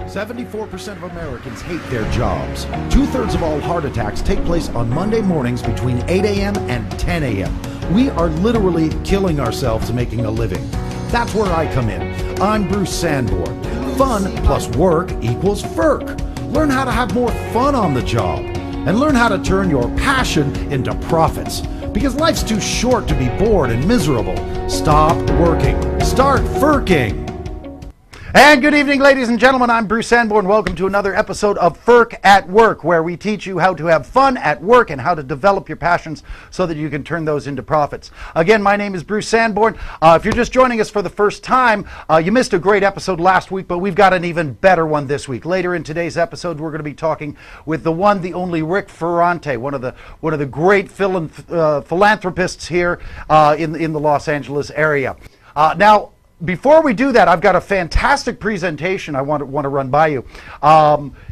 74% of Americans hate their jobs. Two-thirds of all heart attacks take place on Monday mornings between 8 a.m. and 10 a.m. We are literally killing ourselves making a living. That's where I come in. I'm Bruce Sanborn. Fun plus work equals FURK. Learn how to have more fun on the job and learn how to turn your passion into profits. Because life's too short to be bored and miserable. Stop working. Start FURKing. And good evening, ladies and gentlemen. I'm Bruce Sanborn. Welcome to another episode of FURK at Work, where we teach you how to have fun at work and how to develop your passions so that you can turn those into profits. Again, my name is Bruce Sanborn. If you're just joining us for the first time, you missed a great episode last week, but we've got an even better one this week. Later in today's episode, we're going to be talking with the one, the only Rick Ferrante, one of the great philanthropists here in the Los Angeles area. Now, before we do that, I've got a fantastic presentation I want to run by you.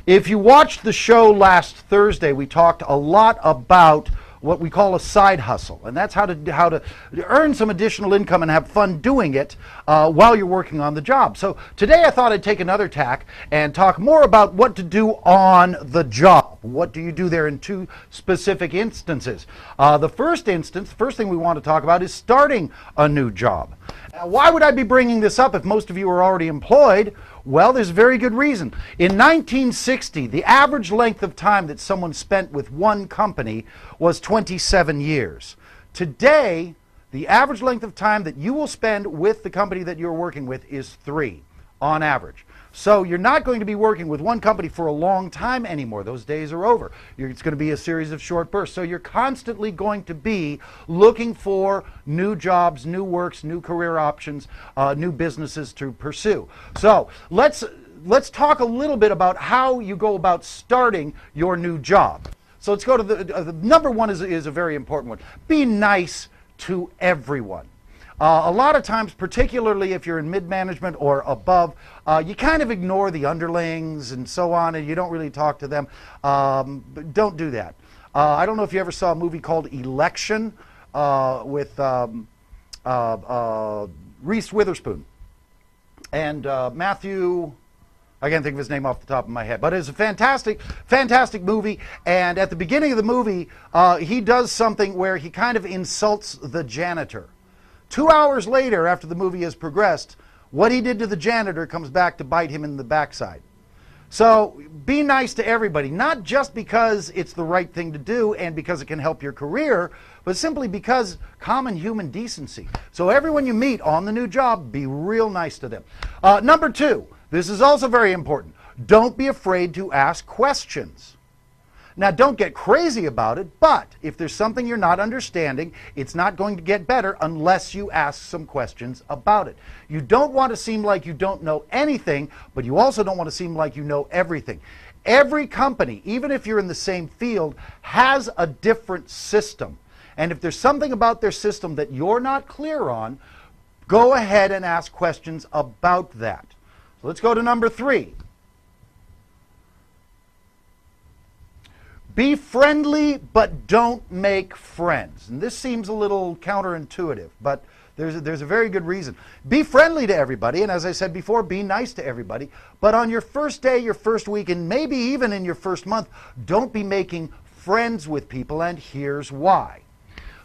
If you watched the show last Thursday, we talked a lot about what we call a side hustle, and that's how to earn some additional income and have fun doing it while you're working on the job. So today I thought I'd take another tack and talk more about what to do on the job. What do you do there in two specific instances? The first thing we want to talk about is starting a new job. Now, why would I be bringing this up if most of you are already employed? Well, there's a very good reason. In 1960, the average length of time that someone spent with one company was 27 years. Today, the average length of time that you will spend with the company that you're working with is 3 on average. So you're not going to be working with one company for a long time anymore. Those days are over. It's going to be a series of short bursts. So you're constantly going to be looking for new jobs, new works, new career options, new businesses to pursue. So let's talk a little bit about how you go about starting your new job. So let's go to the number one is a very important one. Be nice to everyone. A lot of times, particularly if you're in mid-management or above, you kind of ignore the underlings and so on, and you don't really talk to them. But don't do that. I don't know if you ever saw a movie called Election with Reese Witherspoon and Matthew. I can't think of his name off the top of my head, but it's a fantastic, fantastic movie. And at the beginning of the movie, he does something where he kind of insults the janitor. 2 hours later, after the movie has progressed, what he did to the janitor comes back to bite him in the backside. So be nice to everybody, not just because it's the right thing to do and because it can help your career, but simply because common human decency. So everyone you meet on the new job, be real nice to them. Number 2, this is also very important. Don't be afraid to ask questions. Now, don't get crazy about it, but if there's something you're not understanding, it's not going to get better unless you ask some questions about it. You don't want to seem like you don't know anything, but you also don't want to seem like you know everything. Every company, even if you're in the same field, has a different system. And if there's something about their system that you're not clear on, go ahead and ask questions about that. So let's go to number 3. Be friendly, but don't make friends. And this seems a little counterintuitive, but there's a very good reason. Be friendly to everybody, and as I said before, be nice to everybody. But on your first day, your first week, and maybe even in your first month, don't be making friends with people, and here's why.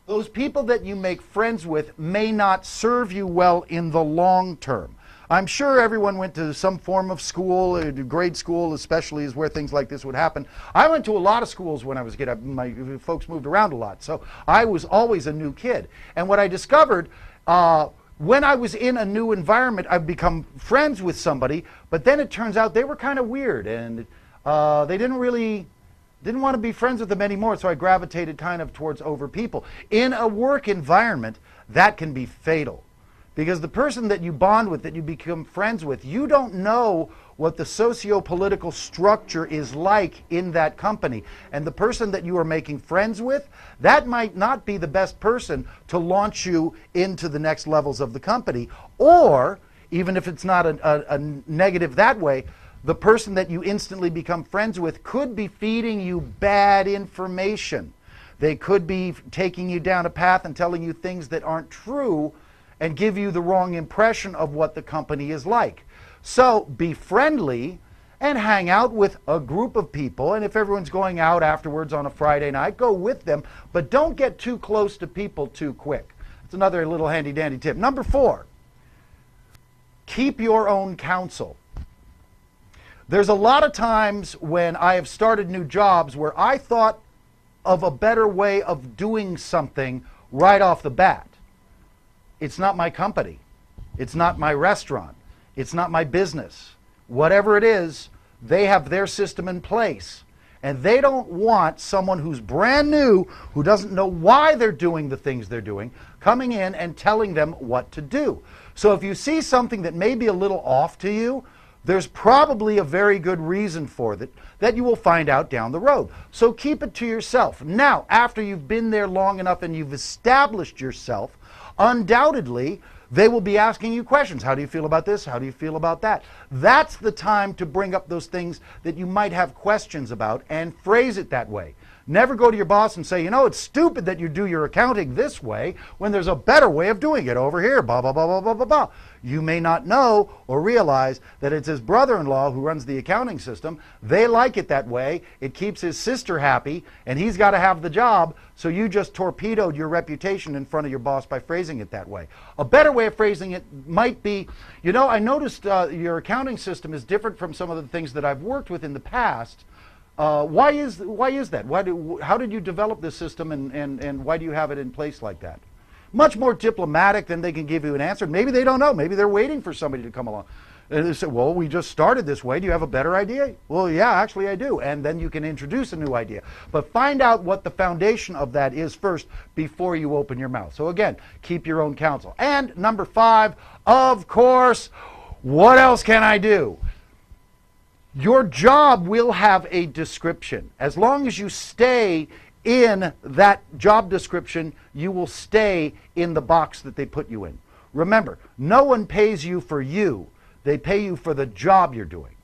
Those people that you make friends with may not serve you well in the long term. I'm sure everyone went to some form of school, grade school especially is where things like this would happen. I went to a lot of schools when I was a kid. My folks moved around a lot, so I was always a new kid. And what I discovered, when I was in a new environment, I'd become friends with somebody, but then it turns out they were kind of weird, and they didn't want to be friends with them anymore, so I gravitated kind of towards over people. In a work environment, that can be fatal. Because the person that you bond with, that you become friends with, you don't know what the socio-political structure is like in that company. And the person that you are making friends with, that might not be the best person to launch you into the next levels of the company. Or, even if it's not a negative that way, the person that you instantly become friends with could be feeding you bad information. They could be taking you down a path and telling you things that aren't true and give you the wrong impression of what the company is like. So be friendly and hang out with a group of people. And if everyone's going out afterwards on a Friday night, go with them, but don't get too close to people too quick. That's another little handy dandy tip. Number 4, keep your own counsel. There's a lot of times when I have started new jobs where I thought of a better way of doing something right off the bat. It's not my company. It's not my restaurant. It's not my business. Whatever it is, they have their system in place. And they don't want someone who's brand new, who doesn't know why they're doing the things they're doing, coming in and telling them what to do. So if you see something that may be a little off to you, there's probably a very good reason for it that you will find out down the road. So keep it to yourself. Now, after you've been there long enough and you've established yourself, undoubtedly, they will be asking you questions. How do you feel about this? How do you feel about that? That's the time to bring up those things that you might have questions about and phrase it that way. Never go to your boss and say, you know, it's stupid that you do your accounting this way when there's a better way of doing it over here, blah, blah, blah, blah, blah, blah, blah. You may not know or realize that it's his brother-in-law who runs the accounting system. They like it that way. It keeps his sister happy, and he's got to have the job, so you just torpedoed your reputation in front of your boss by phrasing it that way. A better way of phrasing it might be, you know, I noticed your accounting system is different from some of the things that I've worked with in the past. Why is that? How did you develop this system, and why do you have it in place like that? Much more diplomatic than they can give you an answer. Maybe they don't know. Maybe they're waiting for somebody to come along. And they say, well, we just started this way. Do you have a better idea? Well, yeah, actually I do. And then you can introduce a new idea. But find out what the foundation of that is first before you open your mouth. So again, keep your own counsel. And number 5, of course, what else can I do? Your job will have a description. As long as you stay in that job description, you will stay in the box that they put you in. Remember, no one pays you for you. They pay you for the job you're doing.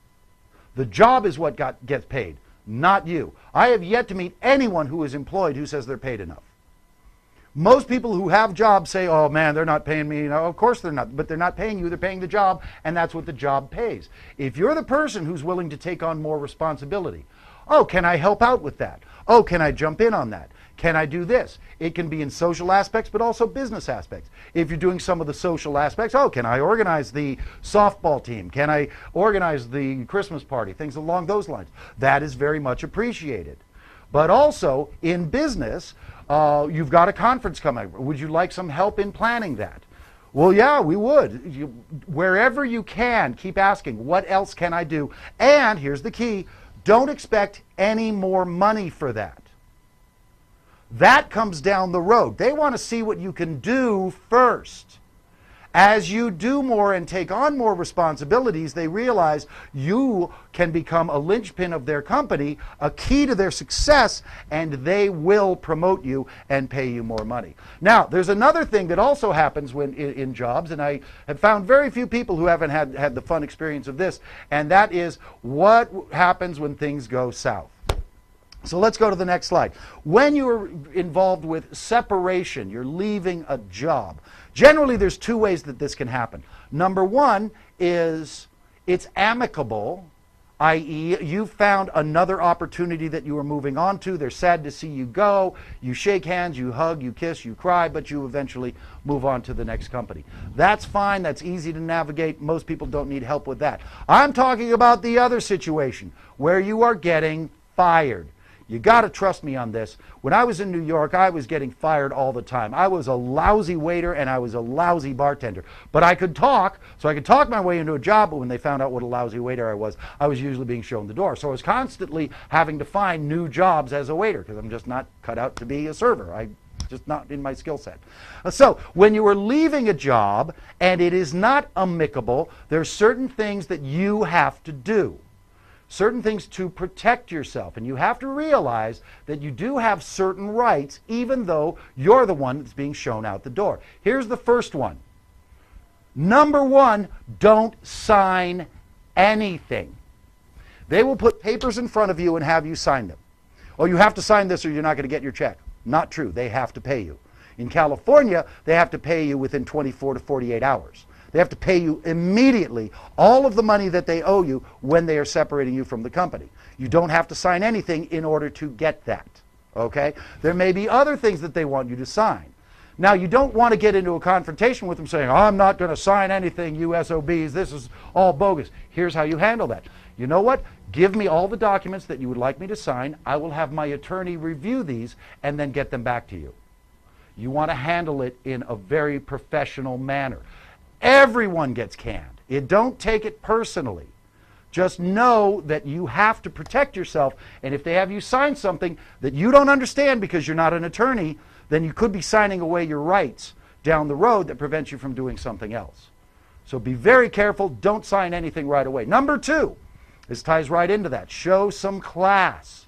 The job is what gets paid, not you. I have yet to meet anyone who is employed who says they're paid enough. Most people who have jobs say, oh man, they're not paying me. No, of course they're not, but they're not paying you, they're paying the job, and that's what the job pays. If you're the person who's willing to take on more responsibility, oh, can I help out with that? Oh, can I jump in on that? Can I do this? It can be in social aspects, but also business aspects. If you're doing some of the social aspects, oh, can I organize the softball team? Can I organize the Christmas party? Things along those lines. That is very much appreciated. But also, in business, you've got a conference coming. Would you like some help in planning that? Well, yeah, we would. Wherever you can, keep asking, what else can I do? And here's the key, don't expect any more money for that. That comes down the road. They want to see what you can do first. As you do more and take on more responsibilities, they realize you can become a linchpin of their company, a key to their success, and they will promote you and pay you more money. Now, there's another thing that also happens when in jobs, and I have found very few people who haven't had the fun experience of this, and that is what happens when things go south. So let's go to the next slide. When you're involved with separation, you're leaving a job, generally there's 2 ways that this can happen. Number 1 is it's amicable, i.e. you found another opportunity that you were moving on to. They're sad to see you go. You shake hands, you hug, you kiss, you cry, but you eventually move on to the next company. That's fine. That's easy to navigate. Most people don't need help with that. I'm talking about the other situation where you are getting fired. You got to trust me on this. When I was in New York, I was getting fired all the time. I was a lousy waiter and I was a lousy bartender. But I could talk, so I could talk my way into a job, but when they found out what a lousy waiter I was usually being shown the door. So I was constantly having to find new jobs as a waiter because I'm just not cut out to be a server. I'm just not in my skill set. So when you are leaving a job and it is not amicable, there are certain things that you have to do. Certain things to protect yourself. And you have to realize that you do have certain rights even though you're the one that's being shown out the door. Here's the first one. Number 1, don't sign anything. They will put papers in front of you and have you sign them. Oh, you have to sign this or you're not going to get your check. Not true. They have to pay you. In California, they have to pay you within 24 to 48 hours. They have to pay you immediately all of the money that they owe you when they are separating you from the company. You don't have to sign anything in order to get that. Okay? There may be other things that they want you to sign. Now, you don't want to get into a confrontation with them saying, I'm not going to sign anything, you SOBs, this is all bogus. Here's how you handle that. You know what? Give me all the documents that you would like me to sign. I will have my attorney review these and then get them back to you. You want to handle it in a very professional manner. Everyone gets canned. Don't take it personally. Just know that you have to protect yourself, and if they have you sign something that you don't understand because you're not an attorney, then you could be signing away your rights down the road that prevents you from doing something else. So be very careful. Don't sign anything right away. Number 2, this ties right into that. Show some class.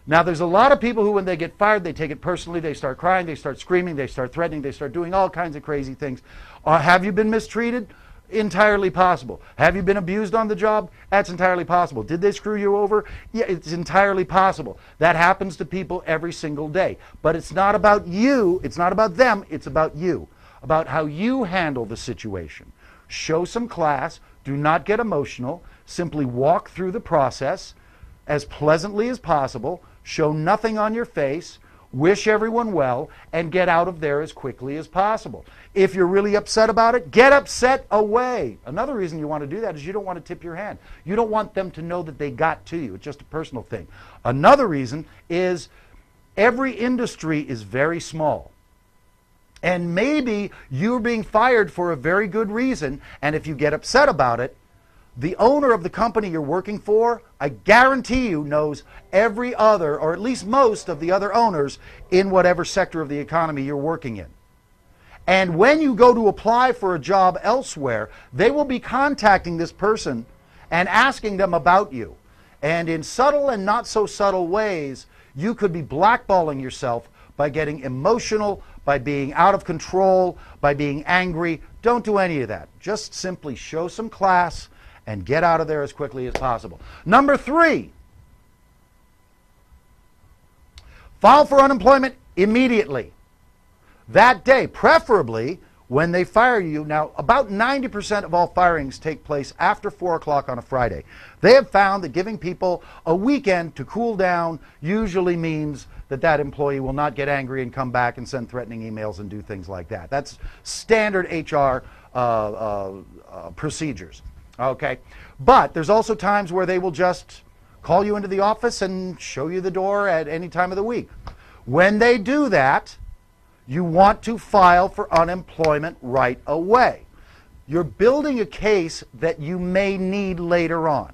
Now, there's a lot of people who, when they get fired, they take it personally. They start crying, they start screaming, they start threatening, they start doing all kinds of crazy things. Have you been mistreated? Entirely possible. Have you been abused on the job? That's entirely possible. Did they screw you over? Yeah, it's entirely possible. That happens to people every single day. But it's not about you, it's not about them, it's about you. About how you handle the situation. Show some class, do not get emotional, simply walk through the process as pleasantly as possible, show nothing on your face, wish everyone well, and get out of there as quickly as possible. If you're really upset about it, get upset away. Another reason you want to do that is you don't want to tip your hand. You don't want them to know that they got to you. It's just a personal thing. Another reason is every industry is very small. And maybe you're being fired for a very good reason, and if you get upset about it, the owner of the company you're working for, I guarantee you, knows every other, or at least most of the other owners in whatever sector of the economy you're working in. And when you go to apply for a job elsewhere, they will be contacting this person and asking them about you. And in subtle and not so subtle ways, you could be blackballing yourself by getting emotional, by being out of control, by being angry. Don't do any of that. Just simply show some class and get out of there as quickly as possible. Number 3, file for unemployment immediately. That day, preferably when they fire you. Now, about 90% of all firings take place after 4 o'clock on a Friday. They have found that giving people a weekend to cool down usually means that that employee will not get angry and come back and send threatening emails and do things like that. That's standard HR procedures. Okay, but there's also times where they will just call you into the office and show you the door at any time of the week. When they do that, you want to file for unemployment right away. You're building a case that you may need later on.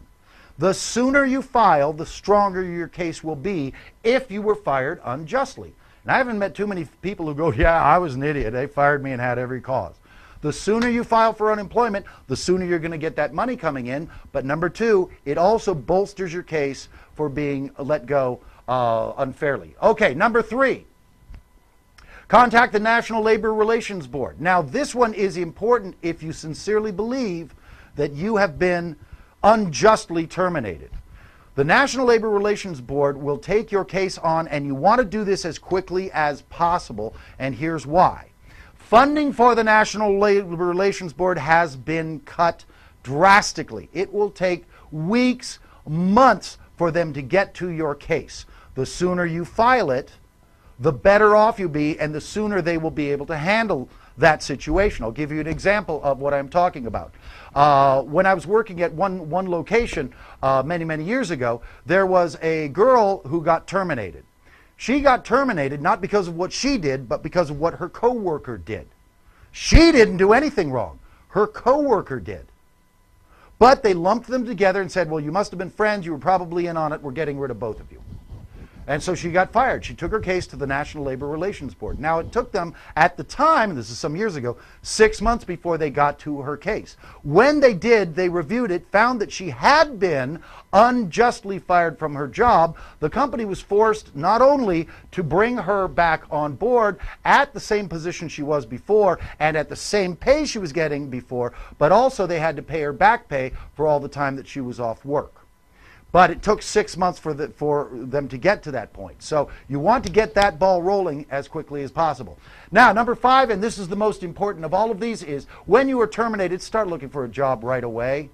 The sooner you file, the stronger your case will be if you were fired unjustly. And I haven't met too many people who go, yeah, I was an idiot. They fired me and had every cause. The sooner you file for unemployment, the sooner you're going to get that money coming in. But number 2, it also bolsters your case for being let go unfairly. Okay, number 3, contact the National Labor Relations Board. Now, this one is important if you sincerely believe that you have been unjustly terminated. The National Labor Relations Board will take your case on, and you want to do this as quickly as possible, and here's why. Funding for the National Labor Relations Board has been cut drastically. It will take weeks, months for them to get to your case. The sooner you file it, the better off you'll be, and the sooner they will be able to handle that situation. I'll give you an example of what I'm talking about. When I was working at one location many years ago, there was a girl who got terminated. She got terminated not because of what she did, but because of what her coworker did. She didn't do anything wrong. Her coworker did. But they lumped them together and said, well, you must have been friends. You were probably in on it. We're getting rid of both of you. And so she got fired. She took her case to the National Labor Relations Board. Now, it took them, at the time, and this is some years ago, 6 months before they got to her case. When they did, they reviewed it, found that she had been unjustly fired from her job. The company was forced not only to bring her back on board at the same position she was before and at the same pay she was getting before, but also they had to pay her back pay for all the time that she was off work. But it took 6 months for them to get to that point. So you want to get that ball rolling as quickly as possible. Now, number 5, and this is the most important of all of these, is when you are terminated, start looking for a job right away.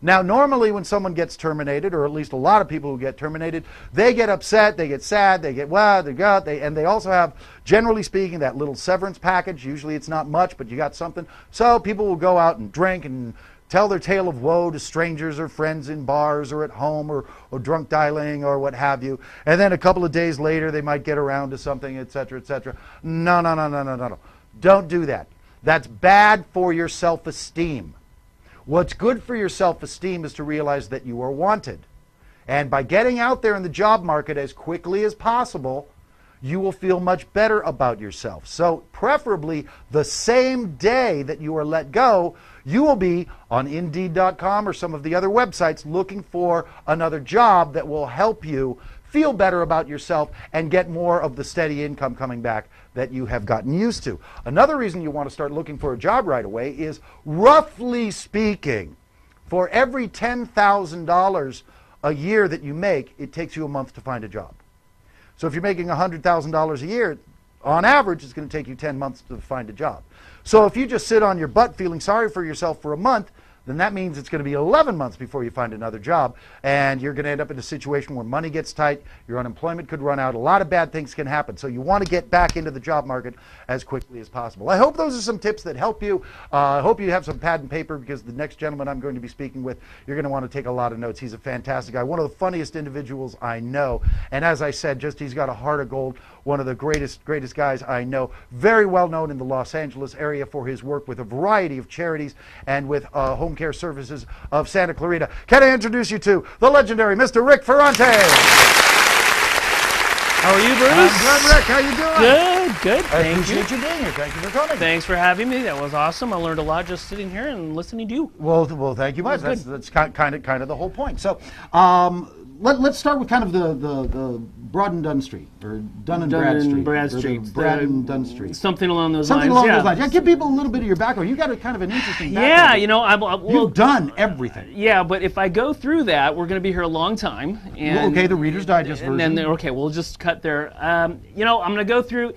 Now, normally when someone gets terminated, or at least a lot of people who get terminated, they get upset, they get sad, they get, and they also have, generally speaking, that little severance package. Usually it's not much, but you got something. So people will go out and drink and tell their tale of woe to strangers or friends in bars or at home or drunk dialing or what have you. And then a couple of days later, they might get around to something, etc., etc. No. Don't do that. That's bad for your self-esteem. What's good for your self-esteem is to realize that you are wanted. And by getting out there in the job market as quickly as possible, you will feel much better about yourself. So preferably the same day that you are let go, you will be on Indeed.com or some of the other websites looking for another job that will help you feel better about yourself and get more of the steady income coming back that you have gotten used to. Another reason you want to start looking for a job right away is, roughly speaking, for every $10,000 a year that you make, it takes you a month to find a job. So if you're making $100,000 a year, on average, it's going to take you 10 months to find a job. So if you just sit on your butt feeling sorry for yourself for a month, then that means it's going to be 11 months before you find another job, and you're going to end up in a situation where money gets tight, your unemployment could run out, a lot of bad things can happen. So you want to get back into the job market as quickly as possible. I hope those are some tips that help you. I hope you have some pad and paper, because the next gentleman I'm going to be speaking with, you're going to want to take a lot of notes. He's a fantastic guy, one of the funniest individuals I know, and as I said, he's got a heart of gold, one of the greatest guys I know, very well known in the Los Angeles area for his work with a variety of charities and with home care services of Santa Clarita. Can I introduce you to the legendary Mr. Rick Ferrante? How are you, Bruce? I'm good, Rick. How you doing? Good. I appreciate you being here. Thank you for coming. Thanks for having me. That was awesome. I learned a lot just sitting here and listening to you. Well, thank you much. That's kind of the whole point. So, let's start with kind of the Broad and Dunn Street, or Dunn and Brad Street. Brad and Dunn Street. Something along those lines. Yeah, give people a little bit of your background. You've got a kind of an interesting Yeah, background. you've done everything. Yeah, but if I go through that, we're going to be here a long time. And, okay, the Reader's Digest version. And then, okay, we'll just cut there. I'm going to go through.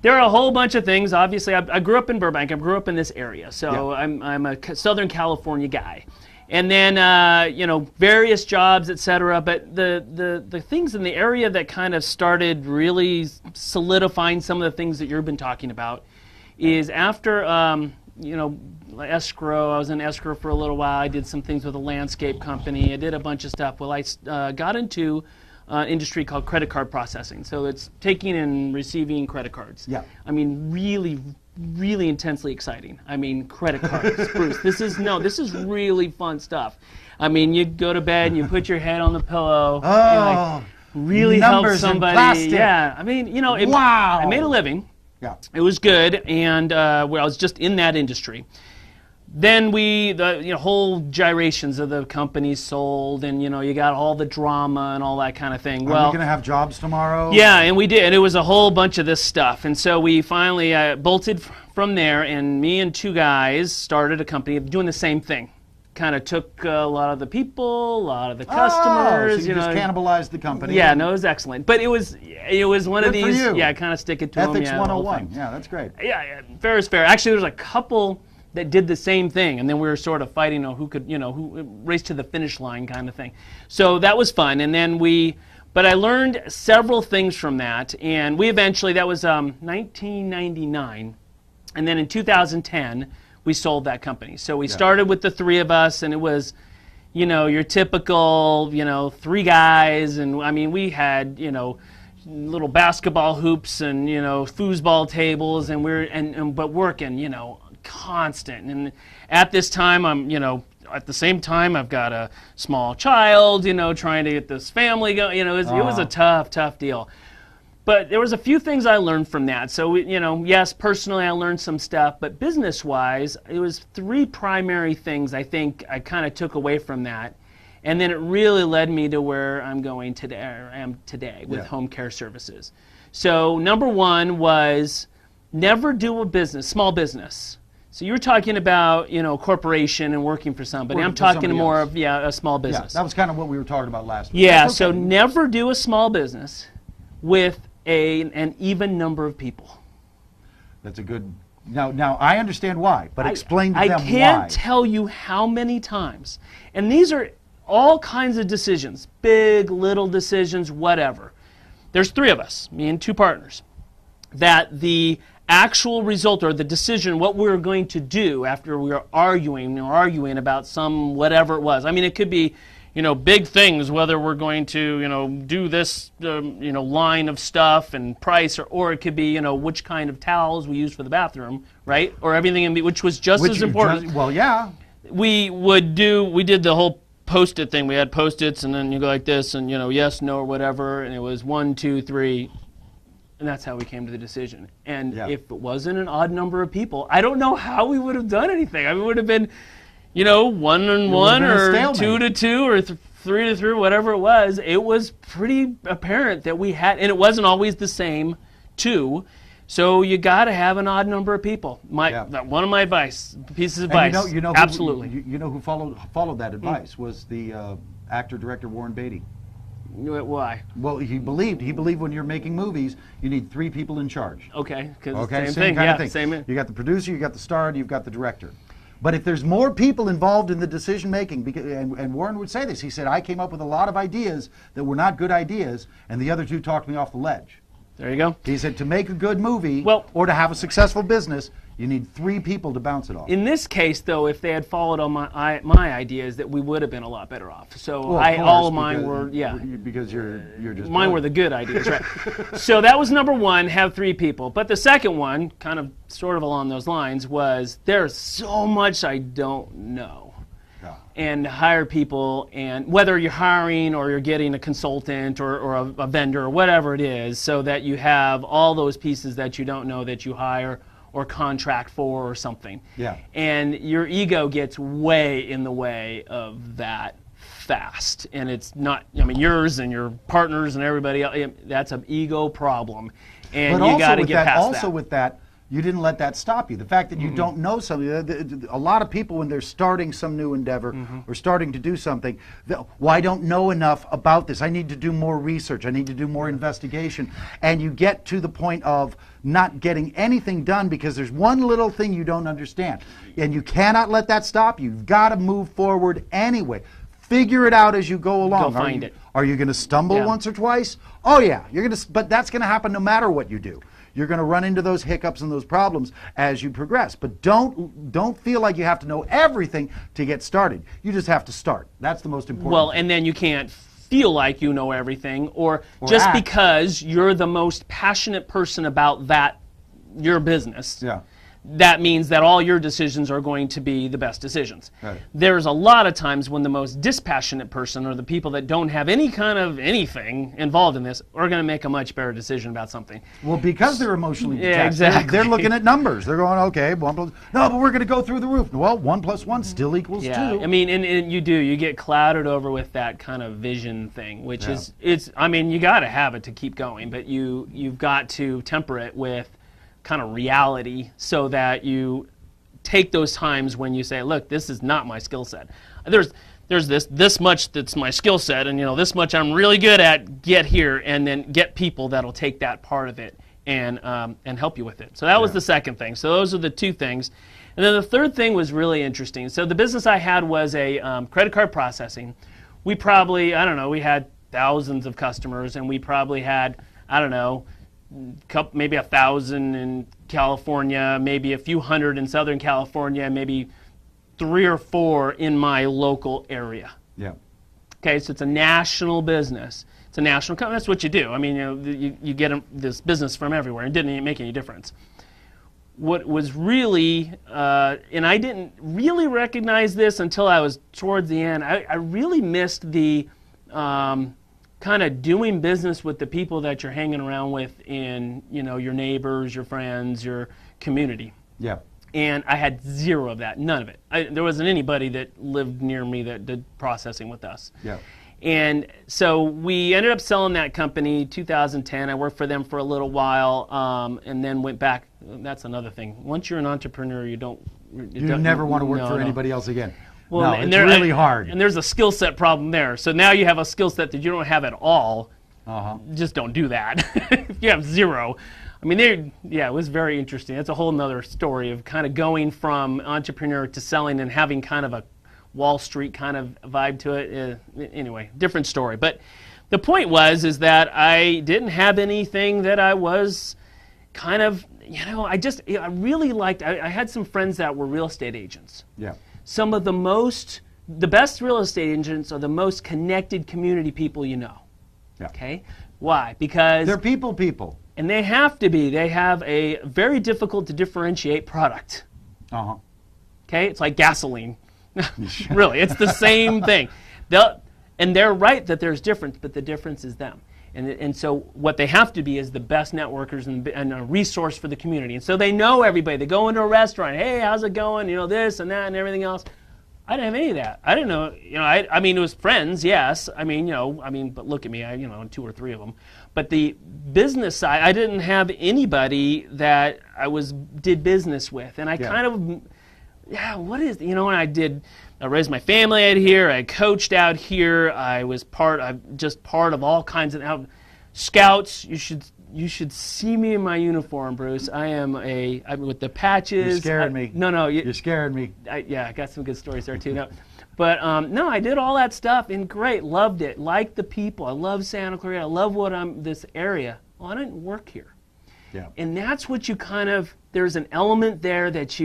There are a whole bunch of things. Obviously, I grew up in Burbank. I grew up in this area, so yeah. I'm a Southern California guy. And then, various jobs, etc. But the things in the area that kind of started really solidifying some of the things that you've been talking about is after, escrow. I was in escrow for a little while. I did some things with a landscape company. I did a bunch of stuff. Well, I got into industry called credit card processing. So it's taking and receiving credit cards. Yeah. I mean, really intensely exciting. I mean, credit cards, Bruce. This is really fun stuff. I mean, you go to bed and you put your head on the pillow. Oh, really help somebody. Yeah. I mean, wow. I made a living. Yeah. It was good, and I was just in that industry. Then the whole gyrations of the company sold, and you got all the drama and all that kind of thing. Are we going to have jobs tomorrow? Yeah, and we did. It was a whole bunch of this stuff, and so we finally bolted from there. And me and two guys started a company doing the same thing. Kind of took a lot of the people, a lot of the customers. So you just cannibalized the company. Yeah, no, it was excellent. But it was one of these. For you. Yeah, kind of stick it to them. Ethics yeah, 101. Yeah, that's great. Yeah, fair is fair. Actually, there was a couple that did the same thing, and then we were sort of fighting who could, who raced to the finish line kind of thing. So that was fun, and then but I learned several things from that, and we eventually, that was 1999, and then in 2010, we sold that company. So we started with the three of us, and it was, your typical, three guys, and I mean, we had, little basketball hoops and, foosball tables, and but working, constant. And at this time, at the same time, I've got a small child, trying to get this family going. It was a tough deal. But there was a few things I learned from that. So, yes, personally I learned some stuff, but business-wise, it was three primary things I think I kind of took away from that. And then it really led me to where I'm going today, or I am today, with home care services. So number one was never do a small business. So you're talking about, a corporation and working for somebody. Working I'm for talking somebody more else. of, a small Yeah, business. that was kind of what we were talking about last week. Yeah, That's so okay. never do a small business with an even number of people. That's a good. Now I understand why, but explain to them why. I can't tell you how many times, and these are all kinds of decisions, big, little decisions, whatever. There's 3 of us, me and 2 partners, that the actual result or the decision, what we're going to do after we are arguing about some whatever it was. I mean, it could be, big things, whether we're going to, do this, line of stuff and price, or it could be, which kind of towels we use for the bathroom, right? Or everything which was just as important. Well, yeah. We did the whole Post-it thing. We had Post-its, and then you go like this, and, yes, no, or whatever, and it was 1, 2, 3. And that's how we came to the decision. And if it wasn't an odd number of people, I don't know how we would have done anything. I mean, it would have been, 1 and 1 or 2 to 2 or 3 to 3, whatever it was. It was pretty apparent that we had, and it wasn't always the same 2. So you got to have an odd number of people. One of my pieces of advice. Absolutely. You know who followed that advice was the actor director Warren Beatty. Why? Well, he believed when you're making movies, you need 3 people in charge. Okay, because same thing. kind of thing. Same. You got the producer, you got the star, and you've got the director. But if there's more people involved in the decision making, and Warren would say this, he said, I came up with a lot of ideas that were not good ideas, and the other 2 talked me off the ledge. There you go. He said to make a good movie or to have a successful business, you need 3 people to bounce it off. In this case, though, if they had followed on my ideas, that we would have been a lot better off. So all of mine were because you're just mine were the good ideas, right? So that was number 1, have 3 people. But the second one, kind of sort of along those lines, was there's so much I don't know. And hire people, and whether you're hiring or you're getting a consultant or a vendor or whatever it is, so that you have all those pieces that you don't know that you hire or contract for or something. Yeah. And your ego gets way in the way of that fast. And it's not, yours and your partners and everybody else, that's an ego problem. And you got to get past that. Also with that, you didn't let that stop you. The fact that you don't know something, a lot of people when they're starting some new endeavor or starting to do something, I don't know enough about this. I need to do more research. I need to do more investigation. And you get to the point of not getting anything done because there's one little thing you don't understand. And you cannot let that stop you. You've got to move forward anyway. Figure it out as you go along. Go find it. Are you going to stumble once or twice? Oh yeah, but that's going to happen no matter what you do. You're going to run into those hiccups and those problems as you progress. But don't feel like you have to know everything to get started. You just have to start. That's the most important thing. And then you can't feel like you know everything, or just act. because you're the most passionate person about your business. Yeah. That means that all your decisions are going to be the best decisions. Right. There's a lot of times when the most dispassionate person, or the people that don't have any kind of anything involved in this, are going to make a much better decision about something. Well, because they're emotionally detached. Yeah, exactly. They're looking at numbers. They're going, okay, 1 plus, no, but we're going to go through the roof. Well, 1 plus 1 still equals 2. I mean, and you get clouded over with that kind of vision thing, which is, you got to have it to keep going, but you've got to temper it with kind of reality, so that you take those times when you say, look, this is not my skill set. There's this much that's my skill set, and this much I'm really good at, get here, and then get people that'll take that part of it and help you with it. So that was the second thing. So those are the 2 things. And then the third thing was really interesting. So the business I had was a credit card processing. We probably, we had thousands of customers, and we probably had, maybe 1,000 in California, maybe a few hundred in Southern California, maybe 3 or 4 in my local area. Yeah. Okay, so it's a national business. It's a national company. That's what you do. I mean, you get this business from everywhere. It didn't make any difference. What was really, and I didn't really recognize this until I was towards the end, I really missed the kind of doing business with the people that you're hanging around with in, your neighbors, your friends, your community. Yeah. And I had 0 of that, none of it. There wasn't anybody that lived near me that did processing with us. Yeah. And so we ended up selling that company 2010. I worked for them for a little while, and then went back. That's another thing. Once you're an entrepreneur, you don't You never want to work for no. anybody else again. Well, no, it's really hard. And there's a skill set problem there. So now you have a skill set that you don't have at all. Just don't do that. If you have zero. I mean, it was very interesting. That's a whole nother story of kind of going from entrepreneur to selling and having kind of a Wall Street kind of vibe to it. Anyway, different story. But the point is that I didn't have anything that I was kind of, I really liked, I had some friends that were real estate agents. Yeah. Some of the best real estate agents are the most connected community people you know. Yeah. Okay? Why? Because they're people. And they have to be. They have a very difficult to differentiate product. Okay? It's like gasoline. Really, it's the same thing. And they're right that there's difference, but the difference is them. And so what they have to be is the best networkers and a resource for the community. And so they know everybody. They go into a restaurant, hey, how's it going? This and that and everything else. I didn't have any of that. I didn't know, I mean, it was friends, yes. I mean, but look at me, I 2 or 3 of them. But the business side, I didn't have anybody that I did business with. And I kind of, what is, I raised my family out here, I coached out here, I'm just part of all kinds of scouts. You should see me in my uniform, Bruce. I'm with the patches. You're scaring me. No. You're scaring me. I got some good stories there too. No. But I did all that stuff and great, loved it, liked the people. I love Santa Clarita. I love this area. Well, I didn't work here. Yeah. And that's what you there's an element there that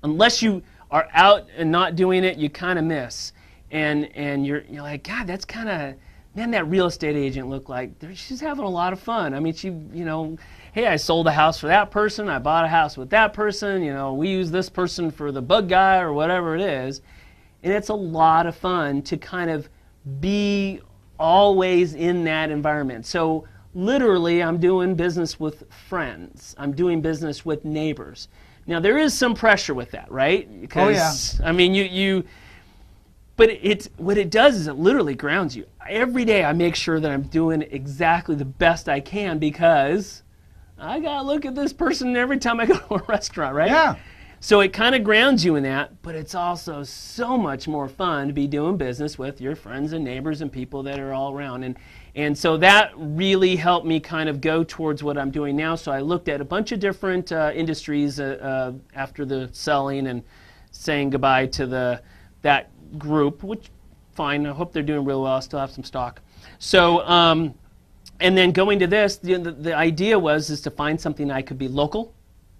unless you are out and not doing it, you kind of miss. And you're like, God, that's kind of, man, that real estate agent looked like she's having a lot of fun. I mean, she, hey, I sold a house for that person. I bought a house with that person. We use this person for the bug guy or whatever it is. And it's a lot of fun to kind of be always in that environment. So literally, I'm doing business with friends. I'm doing business with neighbors. Now, there is some pressure with that, right? Because, I mean, but what it does is it literally grounds you. Every day I make sure that I'm doing exactly the best I can because I got to look at this person every time I go to a restaurant, right? Yeah. So it kind of grounds you in that, but it's also so much more fun to be doing business with your friends and neighbors and people that are all around. And so that really helped me kind of go towards what I'm doing now. So I looked at a bunch of different industries after the selling and saying goodbye to that group, which fine. I hope they're doing real well. I still have some stock. So, and then going to this, the idea is to find something I could be local.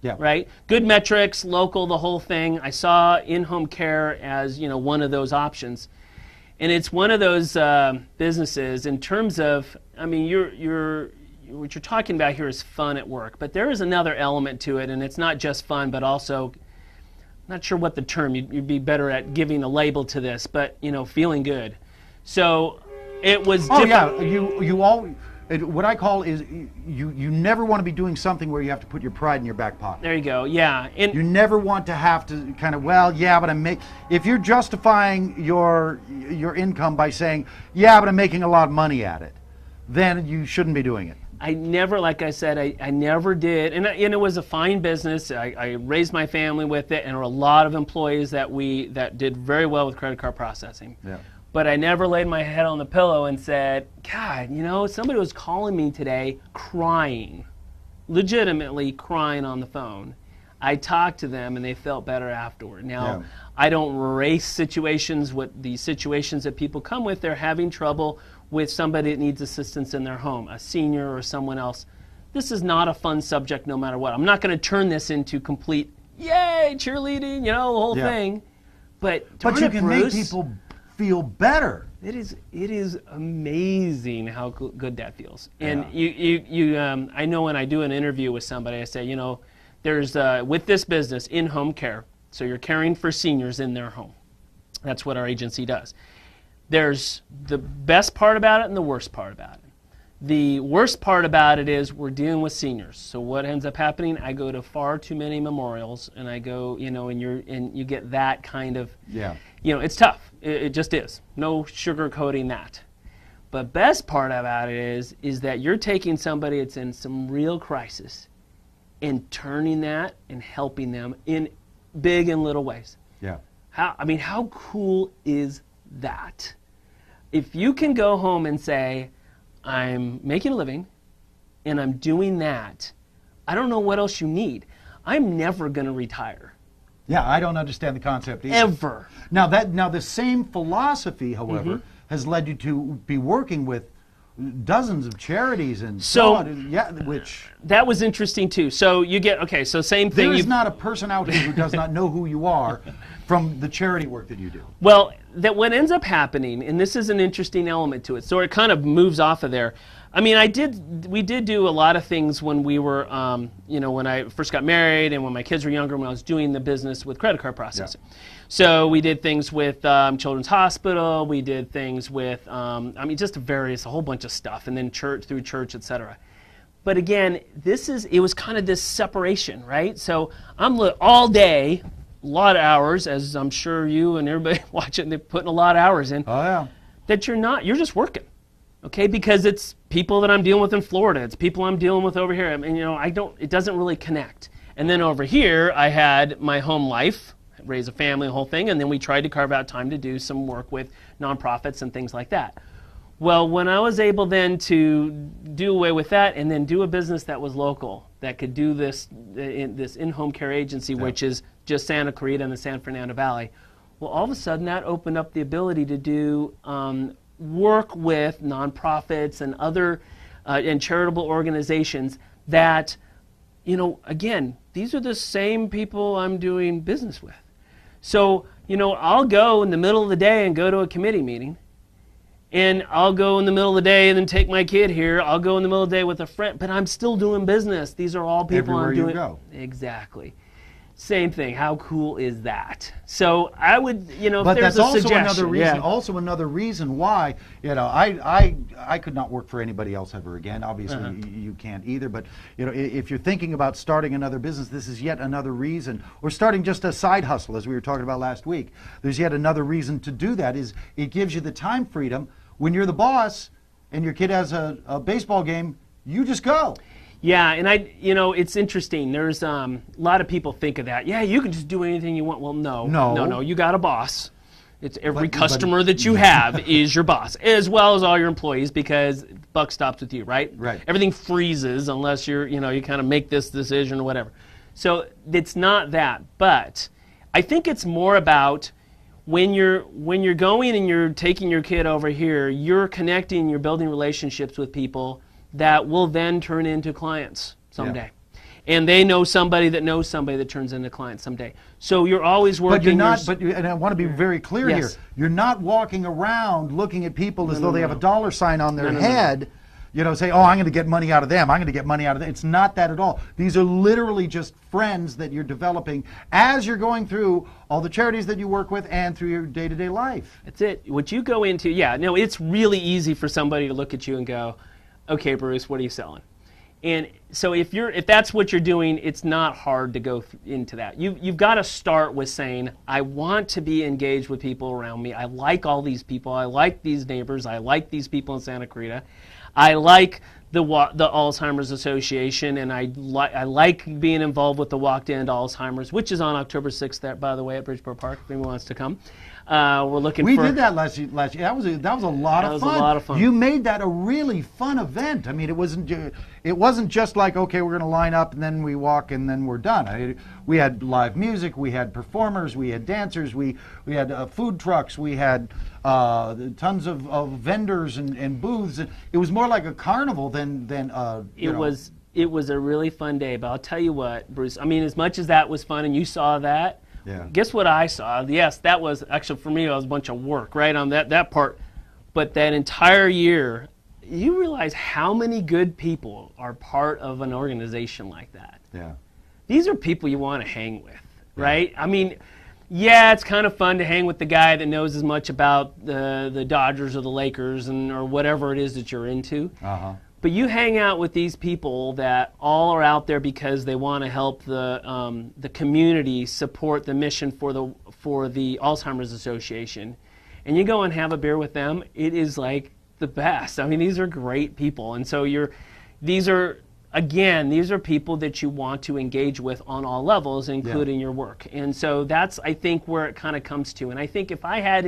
Yeah. Right? Good metrics, local, the whole thing. I saw in-home care as, one of those options. And it's one of those businesses in terms of, I mean, what you're talking about here is fun at work, but there is another element to it, and it's not just fun, but also, not sure what the term, you'd be better at giving a label to this, but, feeling good. So it was different. What I call is you never want to be doing something where you have to put your pride in your back pocket. There you go, yeah. And you never want to have to kind of, but if you're justifying your income by saying, but I'm making a lot of money at it, then you shouldn't be doing it. I never, like I said, I never did. And it was a fine business. I raised my family with it, and there were a lot of employees that did very well with credit card processing. Yeah. But I never laid my head on the pillow and said, God, somebody was calling me today crying, legitimately crying on the phone. I talked to them and they felt better afterward. Now, I don't race situations with the situations that people come with. They're having trouble with somebody that needs assistance in their home, a senior or someone else. This is not a fun subject no matter what. I'm not going to turn this into complete, yay, cheerleading, the whole thing. But you can make people feel better. It is amazing how good that feels. And you I know when I do an interview with somebody, I say, there's with this business in-home care, so you're caring for seniors in their home. That's what our agency does. There's the best part about it and the worst part about it. The worst part about it is we're dealing with seniors. So what ends up happening? I go to far too many memorials, and I go, and you get that kind of, it's tough. It just is. No sugarcoating that. But best part about it is that you're taking somebody that's in some real crisis and turning that and helping them in big and little ways. Yeah. How cool is that? If you can go home and say, I'm making a living and I'm doing that, I don't know what else you need. I'm never going to retire. Yeah, I don't understand the concept either. Ever. Now the same philosophy, however, has led you to be working with dozens of charities and which that was interesting too. So you get so same thing. There is not a person out here who does not know who you are from the charity work that you do. Well, that what ends up happening, and this is an interesting element to it. So it kind of moves off of there. I mean, we did do a lot of things when we were, when I first got married and when my kids were younger, when I was doing the business with credit card processing. Yeah. So we did things with Children's Hospital. We did things with, just a whole bunch of stuff, and then through church, etc. But again, it was kind of this separation, right? So I'm all day, a lot of hours, as I'm sure you and everybody watching, they're putting a lot of hours in. Oh yeah. That you're just working. Okay, because it's people that I'm dealing with in Florida. It's people I'm dealing with over here. I mean, it doesn't really connect. And then over here, I had my home life, raise a family, the whole thing, and then we tried to carve out time to do some work with nonprofits and things like that. Well, when I was able then to do away with that and then do a business that was local, that could do this in-home care agency, which is just Santa Clarita and the San Fernando Valley, well, all of a sudden that opened up the ability to do work with nonprofits and other and charitable organizations that, again, these are the same people I'm doing business with. So, I'll go in the middle of the day and go to a committee meeting, and I'll go in the middle of the day and then take my kid here. I'll go in the middle of the day with a friend, but I'm still doing business. These are all people everywhere I'm doing. You go. Exactly. Same thing. How cool is that? So I would, but if there's that's a also suggestion, another reason. Also another reason why, I could not work for anybody else ever again. Obviously, you can't either. But if you're thinking about starting another business, this is yet another reason. Or starting just a side hustle, as we were talking about last week. There's yet another reason to do that. Is it gives you the time freedom when you're the boss and your kid has a baseball game. You just go. Yeah, and it's interesting. There's a lot of people think of that. Yeah, you can just do anything you want. Well, no. You got a boss. It's every customer that you have is your boss, as well as all your employees, because buck stops with you, right? Right. Everything freezes unless you kind of make this decision or whatever. So it's not that, but I think it's more about when you're going and you're taking your kid over here, you're connecting, you're building relationships with people that will then turn into clients someday. Yeah. And they know somebody that turns into clients someday. So you're always working. But you're not, and I want to be very clear here, you're not walking around looking at people as though they have a dollar sign on their head, say, oh, I'm going to get money out of them, I'm going to get money out of them. It's not that at all. These are literally just friends that you're developing as you're going through all the charities that you work with and through your day-to-day life. That's it. What you go into, it's really easy for somebody to look at you and go, okay, Bruce, what are you selling? And so if that's what you're doing, it's not hard to go into that. You've got to start with saying, I want to be engaged with people around me. I like all these people. I like these neighbors. I like these people in Santa Clarita. I like the Alzheimer's Association, and I like being involved with the Walk to End Alzheimer's, which is on October 6th, there, by the way, at Bridgeport Park, if anyone wants to come. We're looking We did that last year. That was a lot of fun. That was a lot of fun. You made that a really fun event. I mean, it wasn't just like, okay, we're going to line up and then we walk and then we're done. We had live music, we had performers, we had dancers, we had food trucks, we had tons of vendors and booths. It was more like a carnival than It was a really fun day. But I'll tell you what, Bruce. I mean, as much as that was fun, and you saw that. Yeah. Guess what I saw? Yes, that was actually for me. It was a bunch of work, right, on that part. But that entire year, you realize how many good people are part of an organization like that. Yeah. These are people you want to hang with, right? I mean, it's kind of fun to hang with the guy that knows as much about the Dodgers or the Lakers or whatever it is that you're into. But you hang out with these people that all are out there because they want to help the community support the mission for the Alzheimer's Association, and you go and have a beer with them. It is like the best. I mean, these are great people, and so these are again, these are people that you want to engage with on all levels, including your work. And so that's, I think, where it kind of comes to. And I think if I had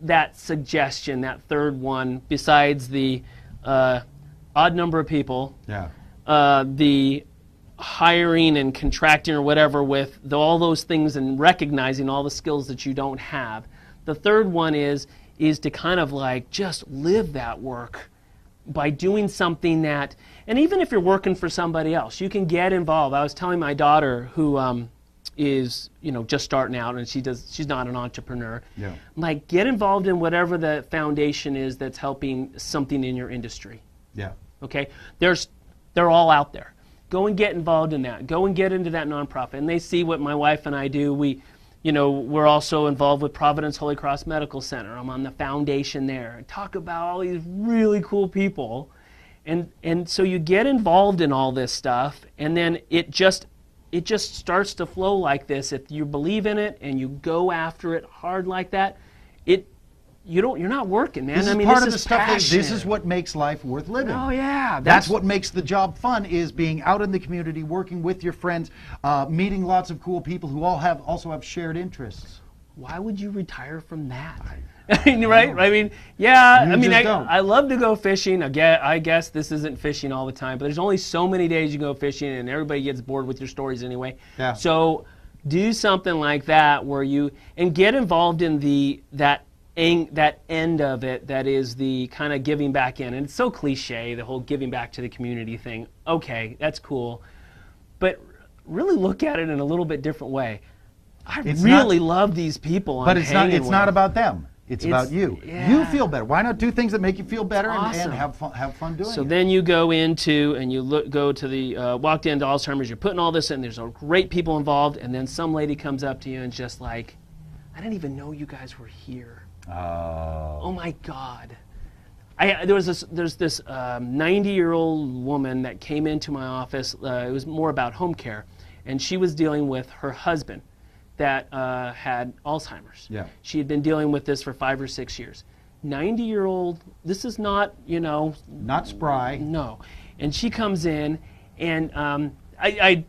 that suggestion, that third one, besides the odd number of people, the hiring and contracting or whatever with all those things and recognizing all the skills that you don't have, the third one is to kind of like just live that work by doing something that, and even if you're working for somebody else, you can get involved. I was telling my daughter, who is just starting out, and she's not an entrepreneur. I'm like, get involved in whatever the foundation is that's helping something in your industry. Okay, they're all out there. Go and get involved in that. Go and get into that nonprofit. And they see what my wife and I do. We're also involved with Providence Holy Cross Medical Center. I'm on the foundation there. I talk about all these really cool people. And so you get involved in all this stuff, and then it just starts to flow like this. If you believe in it and you go after it hard like that, you're not working, man. This is part of the stuff. This is what makes life worth living. Oh yeah, that's what makes the job fun, is being out in the community, working with your friends, meeting lots of cool people who also have shared interests. Why would you retire from that? Right? I mean, I love to go fishing. I guess this isn't fishing all the time, but there's only so many days you go fishing, and everybody gets bored with your stories anyway. So do something like that where and get involved in that end of it, that is the kind of giving back in. And it's so cliche, the whole giving back to the community thing. Okay, that's cool. But really look at it in a little bit different way. I really love these people. But it's not about them. It's about you. You feel better. Why not do things that make you feel better and have fun doing it? So then you go into and go to the walked into Alzheimer's. You're putting all this in. There's great people involved, and then some lady comes up to you and just like, I didn't even know you guys were here. Oh my God! There's this 90-year-old woman that came into my office. It was more about home care, and she was dealing with her husband that had Alzheimer's. She had been dealing with this for 5 or 6 years. 90-year-old. This is not not spry. No, and she comes in, and I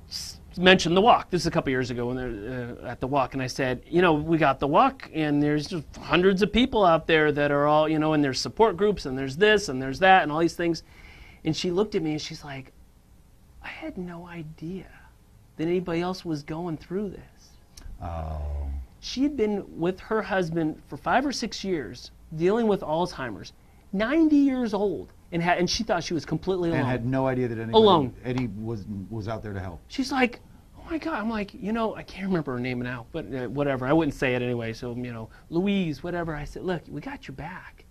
mentioned the walk. This is a couple years ago when they're at the walk, and I said, we got the walk, and there's just hundreds of people out there that are all, and there's support groups, and there's this, and there's that, and all these things. And she looked at me, and she's like, I had no idea that anybody else was going through this. She had been with her husband for 5 or 6 years, dealing with Alzheimer's, 90 years old. And she thought she was completely alone. And had no idea that Eddie was out there to help. She's like, oh my God. I'm like, I can't remember her name now, but whatever. I wouldn't say it anyway. So, Louise, whatever. I said, look, we got your back.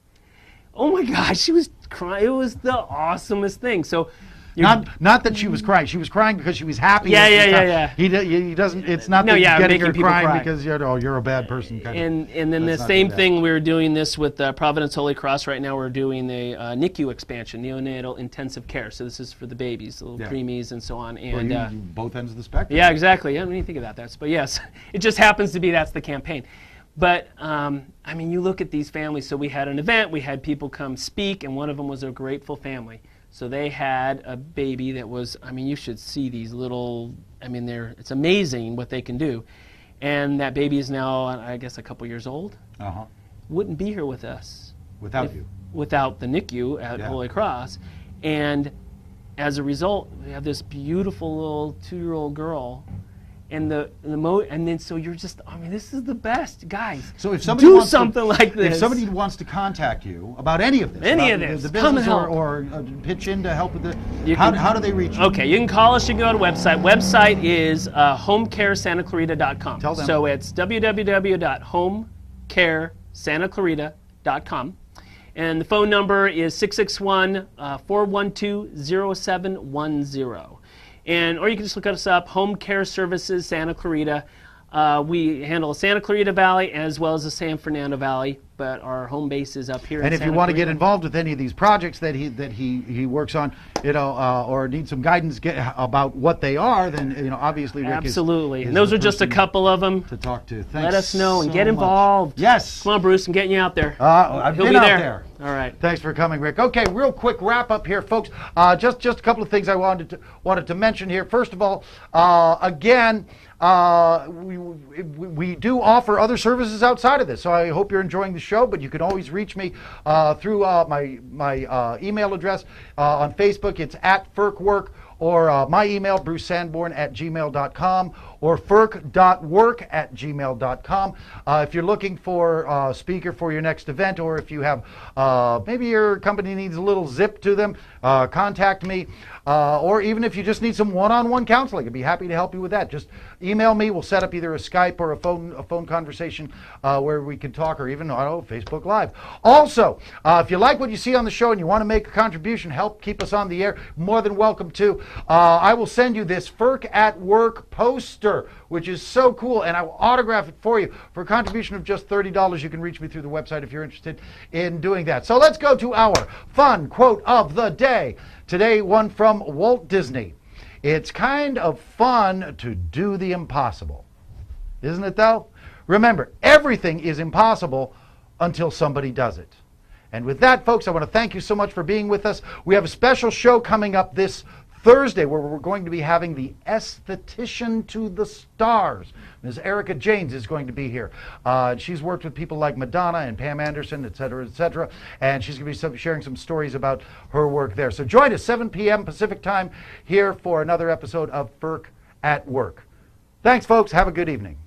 Oh my God, she was crying. It was the awesomest thing. So, not that she was crying. She was crying because she was happy. Yeah. He doesn't. It's not that he's getting her crying because you're a bad person. And then the same thing. We're doing this with Providence Holy Cross right now. We're doing the NICU expansion, neonatal intensive care. So this is for the babies, the little preemies and so on. And you both ends of the spectrum. Yeah, exactly. I didn't even think about that. But yes, it just happens to be that's the campaign. But you look at these families. So we had an event. We had people come speak, and one of them was a grateful family. So they had a baby that was, you should see these little, it's amazing what they can do. And that baby is now, I guess, a couple years old. Wouldn't be here with us. Without the NICU at Holy Cross. And as a result, we have this beautiful little 2-year-old girl. And then so you're just, this is the best, guys. So if somebody do something like this. If somebody wants to contact you about any of this, the business or pitch in to help with it, how do they reach you? Okay, you can call us. You can go to the website. Website is homecaresantaclarita.com. Tell them. So it's www.homecaresantaclarita.com. And the phone number is 661-412-0710. Or you can just look us up, Home Care Services, Santa Clarita. We handle Santa Clarita Valley as well as the San Fernando Valley, but our home base is up here in Santa Clarita. And if you want to get involved with any of these projects that he works on, or need some guidance about what they are, then obviously Rick absolutely. And those are just a couple of them to talk to. Thanks. Let us know and get involved. Yes. Come on, Bruce, I'm getting you out there. I've been out there. All right. Thanks for coming, Rick. Okay, real quick wrap up here, folks. Just a couple of things I wanted to mention here. First of all, again, we do offer other services outside of this, so I hope you're enjoying the show. But you can always reach me through my email address on Facebook. It's at FURKWork, or my email, brucesanborn@gmail.com, or furk.work@gmail.com. If you're looking for a speaker for your next event, or if you have, maybe your company needs a little zip to them, contact me. Or even if you just need some one-on-one counseling, I'd be happy to help you with that. Just email me. We'll set up either a Skype or a phone conversation where we can talk, or even, Facebook Live. Also, if you like what you see on the show and you want to make a contribution, help keep us on the air, more than welcome to. I will send you this FURK at Work poster, which is so cool, and I will autograph it for you. For a contribution of just $30, you can reach me through the website if you're interested in doing that. So let's go to our fun quote of the day. Today, one from Walt Disney. It's kind of fun to do the impossible. Isn't it, though? Remember, everything is impossible until somebody does it. And with that, folks, I want to thank you so much for being with us. We have a special show coming up this Thursday, where we're going to be having the Esthetician to the Stars. Ms. Erica Janes is going to be here. She's worked with people like Madonna and Pam Anderson, et cetera, and she's going to be sharing some stories about her work there. So join us 7 p.m. Pacific time here for another episode of FURK at Work. Thanks, folks. Have a good evening.